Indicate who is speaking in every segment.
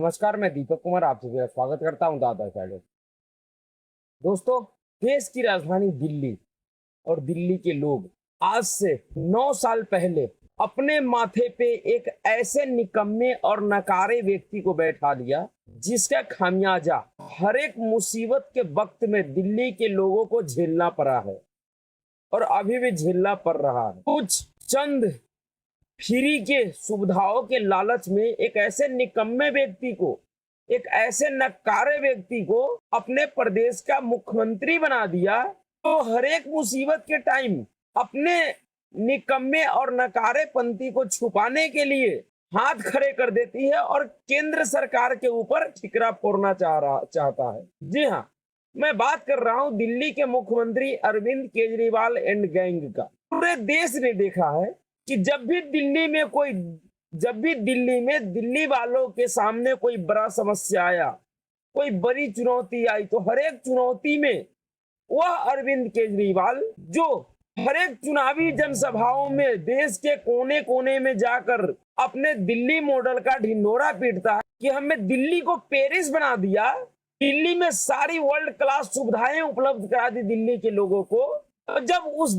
Speaker 1: नमस्कार, मैं दीपक कुमार आप सभी का स्वागत करता हूं दादा चैनल। दोस्तों, देश की राजधानी दिल्ली और दिल्ली के लोग आज से 9 साल पहले अपने माथे पे एक ऐसे निकम्मे और नकारे व्यक्ति को बैठा दिया जिसका खामियाजा हर एक मुसीबत के वक्त में दिल्ली के लोगों को झेलना पड़ा है और अभी भी झेलना पड़ रहा है। कुछ चंद फ्री के सुविधाओं के लालच में एक ऐसे निकम्मे व्यक्ति को, एक ऐसे नकारे व्यक्ति को अपने प्रदेश का मुख्यमंत्री बना दिया, तो हर एक मुसीबत के टाइम अपने निकम्मे और नकारे पंथी को छुपाने के लिए हाथ खड़े कर देती है और केंद्र सरकार के ऊपर ठिकरा फोड़ना चाहता है। जी हाँ, मैं बात कर रहा हूं दिल्ली के मुख्यमंत्री अरविंद केजरीवाल एंड गैंग का। पूरे देश ने देखा है कि जब भी दिल्ली में दिल्ली वालों के सामने कोई बड़ा समस्या आया, कोई बड़ी चुनौती आई, तो हर एक चुनौती में वह अरविंद केजरीवाल जो हर एक चुनावी जनसभाओं में देश के कोने कोने में जाकर अपने दिल्ली मॉडल का ढिंढोरा पीटता है कि हमें दिल्ली को पेरिस बना दिया, दिल्ली में सारी वर्ल्ड क्लास सुविधाएं उपलब्ध करा दी दिल्ली के लोगों को। तो जब उस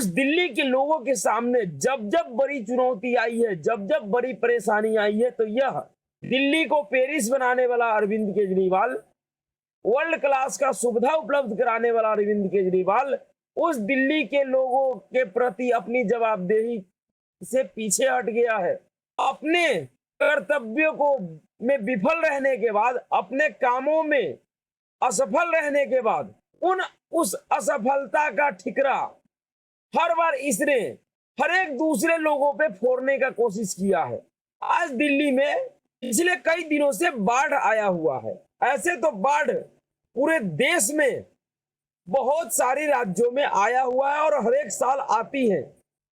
Speaker 1: दिल्ली के लोगों के सामने जब जब बड़ी चुनौती आई है, जब जब बड़ी परेशानी आई है, तो यह दिल्ली को पेरिस बनाने वाला अरविंद केजरीवाल, वर्ल्ड क्लास का सुविधा उपलब्ध कराने वाला अरविंद केजरीवाल उस दिल्ली के लोगों के प्रति अपनी जवाबदेही से पीछे हट गया है। अपने कर्तव्यों को में विफल रहने के बाद, अपने कामों में असफल रहने के बाद, उस असफलता का ठिकरा हर बार इसने हर एक दूसरे लोगों पे फोड़ने का कोशिश किया है। आज दिल्ली में पिछले कई दिनों से बाढ़ आया हुआ है। ऐसे तो बाढ़ पूरे देश में बहुत सारे राज्यों में आया हुआ है और हर एक साल आती है।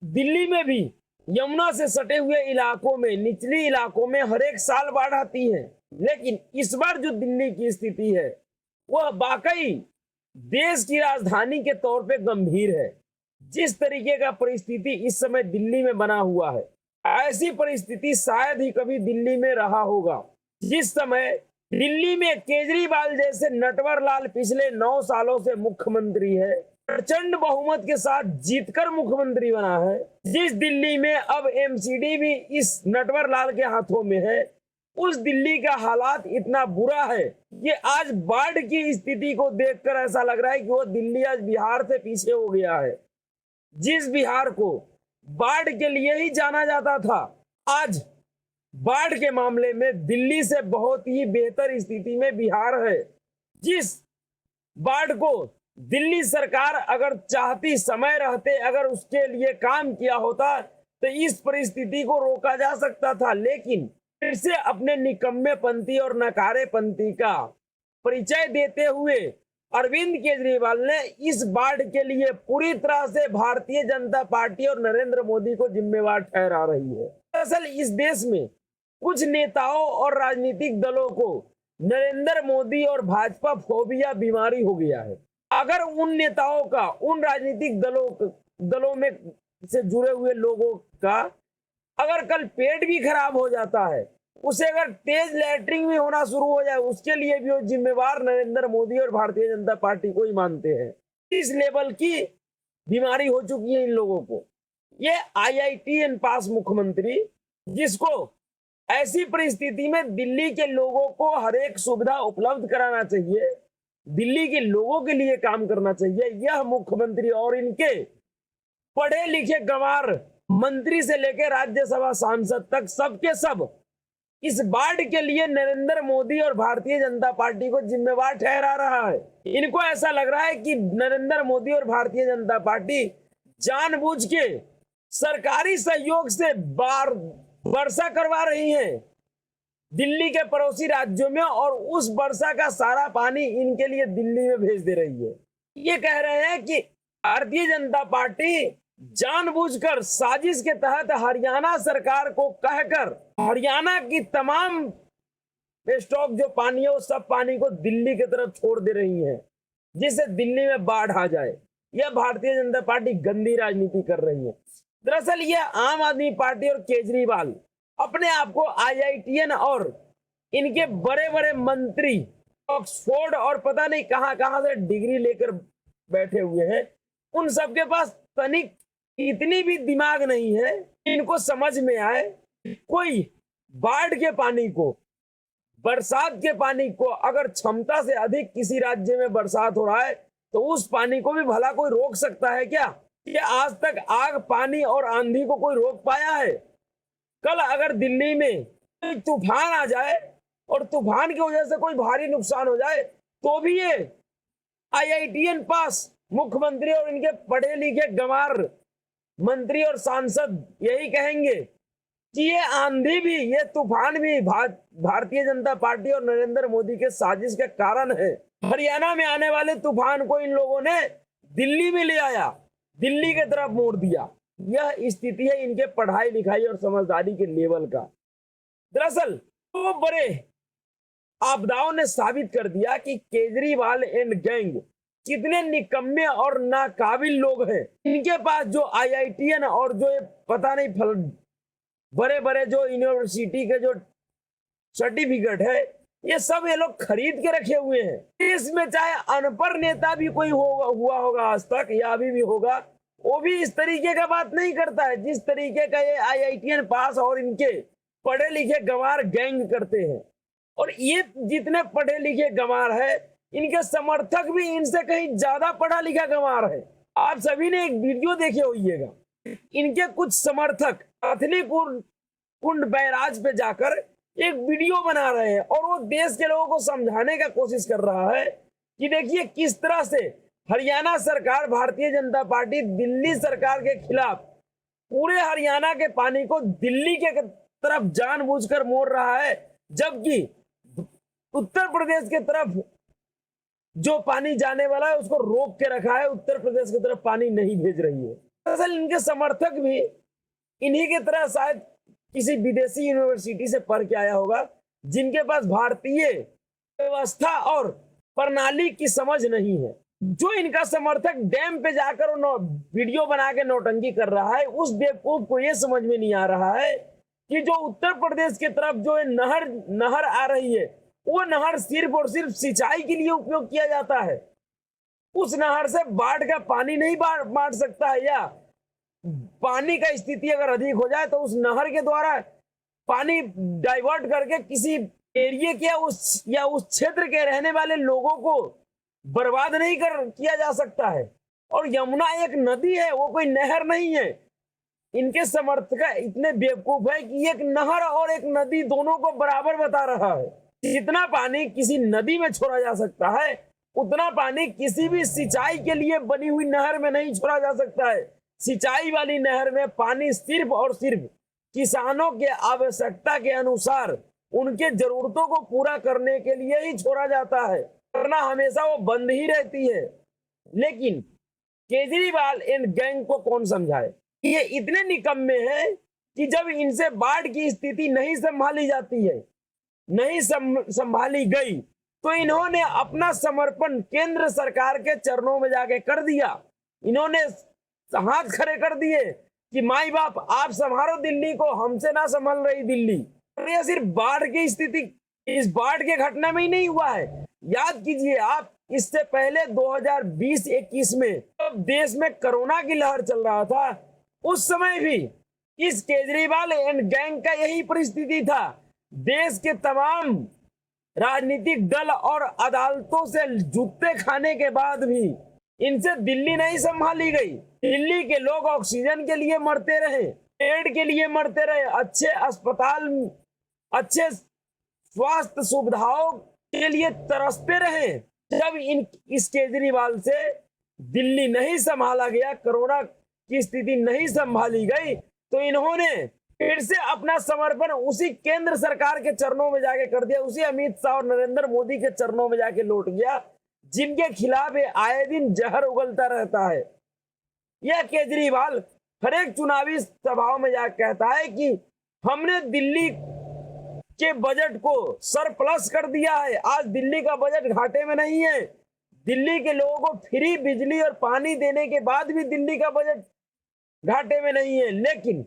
Speaker 1: दिल्ली में भी यमुना से सटे हुए इलाकों में, निचली इलाकों में हर एक साल बाढ़ आती है। लेकिन इस बार जो दिल्ली की स्थिति है वह वाकई देश की राजधानी के तौर पे गंभीर है। जिस तरीके का परिस्थिति इस समय दिल्ली में बना हुआ है, ऐसी परिस्थिति शायद ही कभी दिल्ली में रहा होगा। जिस समय दिल्ली में केजरीवाल जैसे नटवर लाल पिछले 9 सालों से मुख्यमंत्री है, प्रचंड बहुमत के साथ जीतकर मुख्यमंत्री बना है, जिस दिल्ली में अब एमसीडी भी इस नटवर लाल के हाथों में है, उस दिल्ली का हालात इतना बुरा है कि आज बाढ़ की स्थिति को देखकर ऐसा लग रहा है कि वो दिल्ली आज बिहार से पीछे हो गया है। जिस बिहार को बाढ़ के लिए ही जाना जाता था, आज बाढ़ के मामले में दिल्ली से बहुत ही बेहतर स्थिति में बिहार है। जिस बाढ़ को दिल्ली सरकार अगर चाहती, समय रहते अगर उसके लिए काम किया होता तो इस परिस्थिति को रोका जा सकता था। लेकिन फिर से अपने निकम्मेपंथी और नकारेपंथी का परिचय देते हुए अरविंद केजरीवाल ने इस बाढ़ के लिए पूरी तरह से भारतीय जनता पार्टी और नरेंद्र मोदी को जिम्मेवार ठहरा रही है। दरअसल इस देश में कुछ नेताओं और राजनीतिक दलों को नरेंद्र मोदी और भाजपा फोबिया बीमारी हो गया है। अगर उन नेताओं का, उन राजनीतिक दलों में से जुड़े हुए लोगों का अगर कल पेट भी खराब हो जाता है, उसे अगर तेज लैट्रिन भी होना शुरू हो जाए, उसके लिए भी वो जिम्मेवार नरेंद्र मोदी और भारतीय जनता पार्टी को ही मानते हैं। इस लेवल की बीमारी हो चुकी है इन लोगों को। ये IITN पास मुख्यमंत्री, जिसको ऐसी परिस्थिति में दिल्ली के लोगों को हर एक सुविधा उपलब्ध कराना चाहिए, दिल्ली के लोगों के लिए काम करना चाहिए, यह मुख्यमंत्री और इनके पढ़े लिखे गंवार मंत्री से लेकर राज्यसभा सांसद तक सबके सब इस बाढ़ के लिए नरेंद्र मोदी और भारतीय जनता पार्टी को जिम्मेवार ठहरा रहा है। इनको ऐसा लग रहा है कि नरेंद्र मोदी और भारतीय जनता पार्टी जानबूझ के सरकारी सहयोग से वर्षा करवा रही है दिल्ली के पड़ोसी राज्यों में और उस वर्षा का सारा पानी इनके लिए दिल्ली में भेज दे रही है। ये कह रहे हैं कि भारतीय जनता पार्टी जानबूझकर साजिश के तहत हरियाणा सरकार को कहकर हरियाणा की तमाम स्टॉक जो पानी है वो सब पानी को दिल्ली की तरफ छोड़ दे रही है, जिससे दिल्ली में बाढ़ आ जाए। यह भारतीय जनता पार्टी गंदी राजनीति कर रही है। दरअसल यह आम आदमी पार्टी और केजरीवाल अपने आप को IITN और इनके बड़े बड़े मंत्री ऑक्सफोर्ड और पता नहीं कहां कहां से डिग्री लेकर बैठे हुए हैं, उन सबके पास तनिक इतनी भी दिमाग नहीं है इनको समझ में आए कोई बाढ़ के पानी को, बरसात के पानी को अगर क्षमता से अधिक किसी राज्य में बरसात हो रहा है तो उस पानी को भी भला कोई रोक सकता है क्या? ये आज तक आग, पानी और आंधी को कोई रोक पाया है? कल अगर दिल्ली में कोई तूफान आ जाए और तूफान की वजह से कोई भारी नुकसान हो जाए तो भी ये आईआईटीएन पास मुख्यमंत्री और इनके पढ़े लिखे गंवार मंत्री और सांसद यही कहेंगे कि ये आंधी भी, ये तूफान भी भारतीय जनता पार्टी और नरेंद्र मोदी के साजिश के कारण है। हरियाणा में आने वाले तूफान को इन लोगों ने दिल्ली में ले आया, दिल्ली की तरफ मोड़ दिया। यह स्थिति है इनके पढ़ाई लिखाई और समझदारी के लेवल का। दरअसल तो बड़े आपदाओं ने साबित कर दिया कि केजरीवाल एंड गैंग कितने निकम्मे और नाकाबिल लोग हैं। इनके पास जो आईआईटीएन और जो पता नहीं बड़े बड़े जो यूनिवर्सिटी के जो सर्टिफिकेट है ये सब ये लोग खरीद के रखे हुए हैं। इसमें चाहे अनपढ़ नेता भी कोई हुआ होगा आज तक या अभी भी होगा, वो भी इस तरीके का बात नहीं करता है जिस तरीके का ये आईआईटीएन पास और इनके पढ़े लिखे गंवार गैंग करते हैं। और ये जितने पढ़े लिखे गंवार है इनके समर्थक भी इनसे कहीं ज्यादा पढ़ा लिखा गंवार है। आप सभी ने एक वीडियो देखे होइएगा, इनके कुछ समर्थक अथली कुंड बैराज पे जाकर एक वीडियो बना रहे हैं और वो देश के लोगों को समझाने का कोशिश कर रहा है कि देखिए किस तरह से हरियाणा सरकार, भारतीय जनता पार्टी दिल्ली सरकार के खिलाफ पूरे हरियाणा के पानी को दिल्ली के तरफ जानबूझकर मोड़ रहा है, जबकि उत्तर प्रदेश के तरफ जो पानी जाने वाला है उसको रोक के रखा है, उत्तर प्रदेश की तरफ पानी नहीं भेज रही है। दरअसल इनके समर्थक भी इन्हीं की तरह शायद किसी विदेशी यूनिवर्सिटी से पढ़ के आया होगा, जिनके पास भारतीय व्यवस्था और प्रणाली की समझ नहीं है। जो इनका समर्थक डैम पे जाकर वीडियो बना के नौटंकी कर रहा है, उस बेवकूफ को यह समझ में नहीं आ रहा है कि जो उत्तर प्रदेश की तरफ जो नहर आ रही है वो नहर सिर्फ और सिर्फ सिंचाई के लिए उपयोग किया जाता है। उस नहर से बाढ़ का पानी नहीं बांट सकता है, या पानी का स्थिति अगर अधिक हो जाए तो उस नहर के द्वारा पानी डाइवर्ट करके किसी एरिया के उस क्षेत्र के रहने वाले लोगों को बर्बाद नहीं किया जा सकता है। और यमुना एक नदी है, वो कोई नहर नहीं है। इनके समर्थक इतने बेवकूफ है कि एक नहर और एक नदी दोनों को बराबर बता रहा है। जितना पानी किसी नदी में छोड़ा जा सकता है उतना पानी किसी भी सिंचाई के लिए बनी हुई नहर में नहीं छोड़ा जा सकता है। सिंचाई वाली नहर में पानी सिर्फ और सिर्फ किसानों के आवश्यकता के अनुसार उनके जरूरतों को पूरा करने के लिए ही छोड़ा जाता है, वरना हमेशा वो बंद ही रहती है। लेकिन केजरीवाल एंड गैंग को कौन समझाए? ये इतने निकम्मे हैं कि जब इनसे बाढ़ की स्थिति नहीं संभाली जाती है, नहीं संभाली गई, तो इन्होंने अपना समर्पण केंद्र सरकार के चरणों में जाके कर दिया। इन्होंने हाथ खड़े कर दिए कि माई बाप आप संभालो दिल्ली को, हमसे ना संभाल रही दिल्ली। ये सिर्फ बाढ़ की स्थिति, इस बाढ़ के घटना में ही नहीं हुआ है। याद कीजिए आप, इससे पहले 2020-21 में जब देश में कोरोना की लहर चल रहा था, उस समय भी इस केजरीवाल एंड गैंग का यही परिस्थिति था। देश के तमाम राजनीतिक दल और अदालतों से जूते खाने के बाद भी इनसे दिल्ली नहीं संभाली गई। दिल्ली के लोग ऑक्सीजन के लिए मरते रहे, बेड के लिए मरते रहे, अच्छे अस्पताल, अच्छे स्वास्थ्य सुविधाओं के लिए तरसते रहे। जब इस केजरीवाल से दिल्ली नहीं संभाला गया, कोरोना की स्थिति नहीं संभाली गई, तो इन्होंने फिर से अपना समर्पण उसी केंद्र सरकार के चरणों में जाके कर दिया, उसी अमित शाह और नरेंद्र मोदी के चरणों में जाके लौट गया, जिनके खिलाफ आए दिन जहर उगलता रहता है। यह केजरीवाल हर एक चुनावी सभाओं में जाकर कहता है कि हमने दिल्ली के बजट को सरप्लस कर दिया है, आज दिल्ली का बजट घाटे में नहीं है। दिल्ली के लोगों को फ्री बिजली और पानी देने के बाद भी दिल्ली का बजट घाटे में नहीं है। लेकिन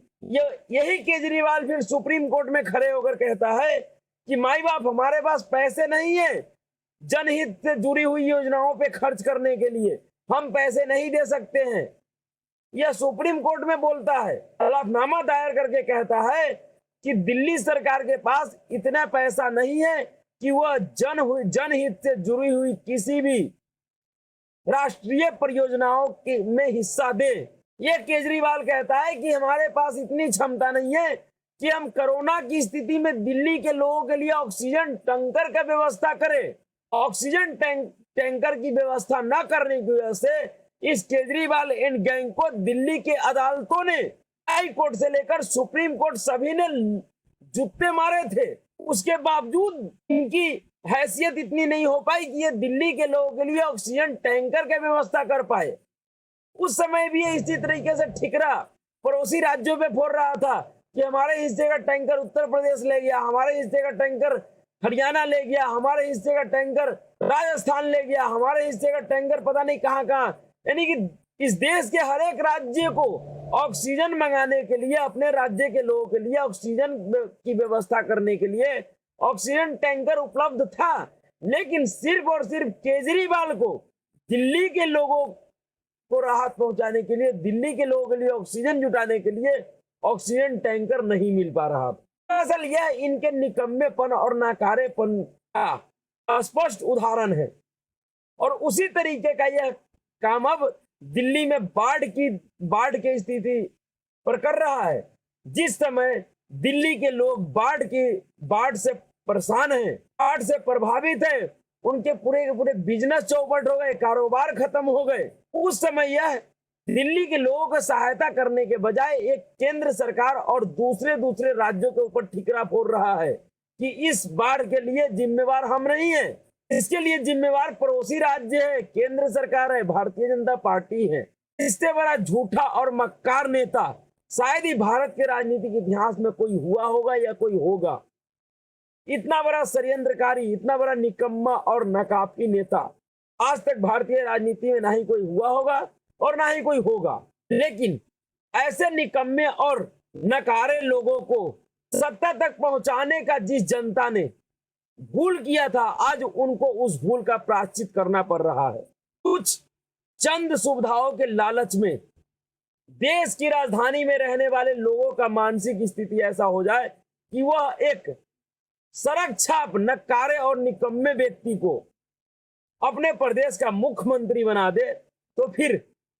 Speaker 1: यही केजरीवाल फिर सुप्रीम कोर्ट में खड़े होकर कहता है कि माई बाप हमारे पास पैसे नहीं है जनहित से जुड़ी हुई योजनाओं पे खर्च करने के लिए, हम पैसे नहीं दे सकते हैं। यह सुप्रीम कोर्ट में बोलता है, हलफनामा दायर करके कहता है कि दिल्ली सरकार के पास इतना पैसा नहीं है कि वह जनहित से जुड़ी हुई किसी भी राष्ट्रीय परियोजनाओं में हिस्सा दे। यह केजरीवाल कहता है कि हमारे पास इतनी क्षमता नहीं है कि हम कोरोना की स्थिति में दिल्ली के लोगों के लिए ऑक्सीजन टैंकर का व्यवस्था करें। ऑक्सीजन टैंकर की व्यवस्था न करने की वजह से इस केजरीवाल एंड गैंग को दिल्ली के अदालतों ने, हाई कोर्ट से लेकर सुप्रीम कोर्ट, सभी ने जूते मारे थे। उसके बावजूद इनकी हैसियत इतनी नहीं हो पाई कि ये दिल्ली के लोगों के लिए ऑक्सीजन टैंकर की व्यवस्था कर पाए। उस समय भी इसी तरीके से ठिकरा पड़ोसी राज्यों पे फोड़ रहा था कि हमारे हिस्से का टैंकर उत्तर प्रदेश ले गया, हमारे हिस्से का टैंकर हरियाणा ले गया, हमारे हिस्से का टैंकर राजस्थान ले गया, हमारे हिस्से का टैंकर पता नहीं कहां कहां। यानी कि इस देश के हर एक राज्य को ऑक्सीजन मंगाने के लिए, अपने राज्य के लोगों के लिए ऑक्सीजन की व्यवस्था करने के लिए ऑक्सीजन टैंकर उपलब्ध था, लेकिन सिर्फ और सिर्फ केजरीवाल को दिल्ली के लोगों को राहत पहुंचाने के लिए, दिल्ली के लोगों के लिए ऑक्सीजन जुटाने के लिए ऑक्सीजन टैंकर नहीं मिल पा रहा। दरअसल यह इनके निकम्मेपन और नाकारेपन का स्पष्ट उदाहरण है। और उसी तरीके का यह काम अब दिल्ली में बाढ़ की स्थिति पर कर रहा है। जिस समय दिल्ली के लोग बाढ़ से परेशान हैं, बाढ़ से प्रभावित हैं, उनके पूरे के पूरे बिजनेस चौपट हो गए, कारोबार खत्म हो गए, उस समय यह दिल्ली के लोगों को सहायता करने के बजाय एक केंद्र सरकार और दूसरे राज्यों के ऊपर ठिकरा फोड़ रहा है कि इस बाढ़ के लिए जिम्मेवार हम नहीं है, इसके लिए जिम्मेवार पड़ोसी राज्य है, केंद्र सरकार है, भारतीय जनता पार्टी है। इससे बड़ा झूठा और मक्कार नेता शायद ही भारत के राजनीतिक इतिहास में कोई हुआ होगा या कोई होगा। इतना बड़ा षड्यंत्रकारी, इतना बड़ा निकम्मा और नाकाफी नेता आज तक भारतीय राजनीति में ना ही कोई हुआ होगा और ना ही कोई होगा। लेकिन ऐसे निकम्मे और नकारे लोगों को सत्ता तक पहुंचाने का जिस जनता ने भूल किया था, आज उनको उस भूल का प्रायश्चित करना पड़ रहा है। कुछ चंद सुविधाओं के लालच में देश की राजधानी में रहने वाले लोगों का मानसिक स्थिति ऐसा हो जाए कि वह एक सड़क छाप नकारे और निकम्मे व्यक्ति को अपने प्रदेश का मुख्यमंत्री बना दे, तो फिर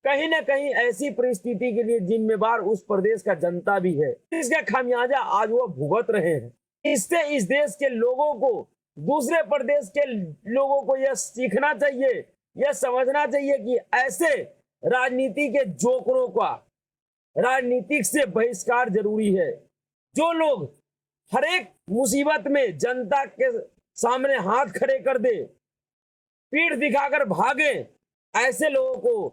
Speaker 1: कहीं ना कहीं ऐसी परिस्थिति के लिए जिम्मेवार उस प्रदेश का जनता भी है। इसका खामियाजा आज वो भुगत रहे हैं। इससे इस देश के लोगों को, दूसरे प्रदेश के लोगों को यह सीखना चाहिए, यह समझना चाहिए कि ऐसे राजनीति के जोकरों का राजनीतिक से बहिष्कार जरूरी है। जो लोग हर एक मुसीबत में जनता के सामने हाथ खड़े कर दे, पीठ दिखाकर भागे, ऐसे लोगों को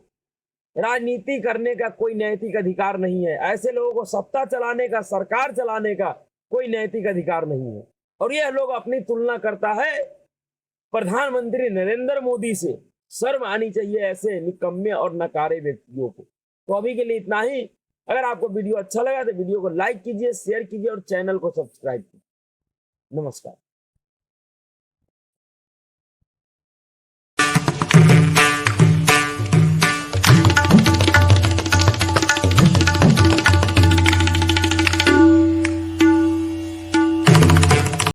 Speaker 1: राजनीति करने का कोई नैतिक अधिकार नहीं है। ऐसे लोगों को सत्ता चलाने का, सरकार चलाने का कोई नैतिक अधिकार नहीं है। और यह लोग अपनी तुलना करता है प्रधानमंत्री नरेंद्र मोदी से। शर्म आनी चाहिए ऐसे निकम्मे और नकारे व्यक्तियों को। तो अभी के लिए इतना ही। अगर आपको वीडियो अच्छा लगा तो वीडियो को लाइक कीजिए, शेयर कीजिए और चैनल को सब्सक्राइब कीजिए। नमस्कार।